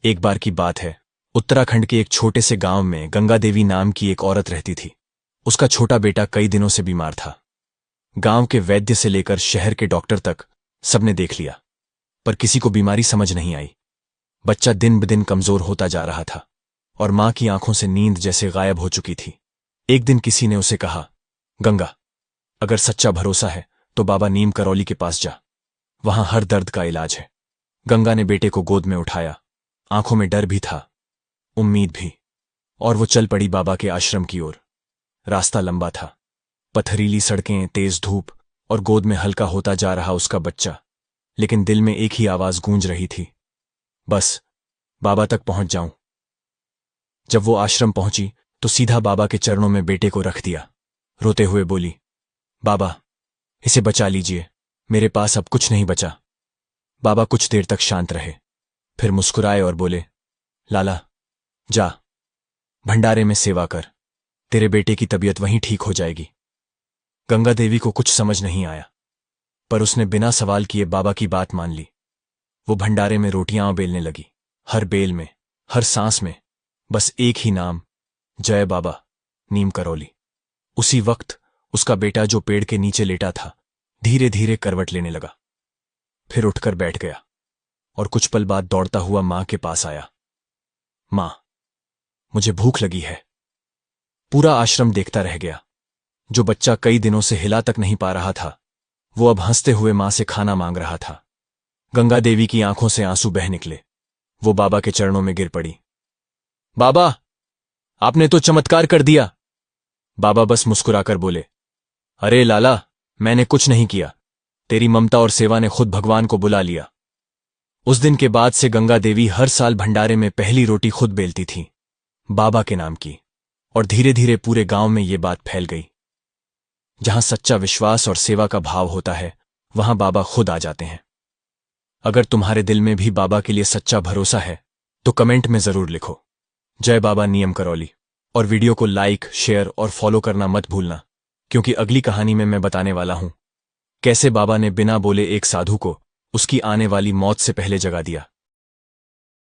एक बार की बात है, उत्तराखंड के एक छोटे से गांव में गंगा देवी नाम की एक औरत रहती थी। उसका छोटा बेटा कई दिनों से बीमार था। गांव के वैद्य से लेकर शहर के डॉक्टर तक सबने देख लिया, पर किसी को बीमारी समझ नहीं आई। बच्चा दिन ब दिन कमजोर होता जा रहा था और मां की आंखों से नींद जैसे गायब हो चुकी थी। एक दिन किसी ने उसे कहा, गंगा, अगर सच्चा भरोसा है तो बाबा नीम करौली के पास जा, वहां हर दर्द का इलाज है। गंगा ने बेटे को गोद में उठाया। आंखों में डर भी था, उम्मीद भी, और वो चल पड़ी बाबा के आश्रम की ओर। रास्ता लंबा था, पथरीली सड़कें, तेज धूप और गोद में हल्का होता जा रहा उसका बच्चा। लेकिन दिल में एक ही आवाज गूंज रही थी, बस बाबा तक पहुंच जाऊं। जब वो आश्रम पहुंची तो सीधा बाबा के चरणों में बेटे को रख दिया। रोते हुए बोली, बाबा, इसे बचा लीजिए, मेरे पास अब कुछ नहीं बचा। बाबा कुछ देर तक शांत रहे, फिर मुस्कुराए और बोले, लाला, जा, भंडारे में सेवा कर, तेरे बेटे की तबीयत वहीं ठीक हो जाएगी। गंगा देवी को कुछ समझ नहीं आया, पर उसने बिना सवाल किए बाबा की बात मान ली। वो भंडारे में रोटियां बेलने लगी। हर बेल में, हर सांस में बस एक ही नाम, जय बाबा नीम करौली। उसी वक्त उसका बेटा जो पेड़ के नीचे लेटा था, धीरे धीरे करवट लेने लगा। फिर उठकर बैठ गया और कुछ पल बाद दौड़ता हुआ मां के पास आया। मां, मुझे भूख लगी है। पूरा आश्रम देखता रह गया। जो बच्चा कई दिनों से हिला तक नहीं पा रहा था, वो अब हंसते हुए मां से खाना मांग रहा था। गंगा देवी की आंखों से आंसू बह निकले। वो बाबा के चरणों में गिर पड़ी। बाबा, आपने तो चमत्कार कर दिया। बाबा बस मुस्कुराकर बोले, अरे लाला, मैंने कुछ नहीं किया, तेरी ममता और सेवा ने खुद भगवान को बुला लिया। उस दिन के बाद से गंगा देवी हर साल भंडारे में पहली रोटी खुद बेलती थी, बाबा के नाम की। और धीरे धीरे पूरे गांव में ये बात फैल गई। जहां सच्चा विश्वास और सेवा का भाव होता है, वहां बाबा खुद आ जाते हैं। अगर तुम्हारे दिल में भी बाबा के लिए सच्चा भरोसा है तो कमेंट में जरूर लिखो, जय बाबा नीम करौली। और वीडियो को लाइक, शेयर और फॉलो करना मत भूलना, क्योंकि अगली कहानी में मैं बताने वाला हूं कैसे बाबा ने बिना बोले एक साधु को उसकी आने वाली मौत से पहले जगा दिया।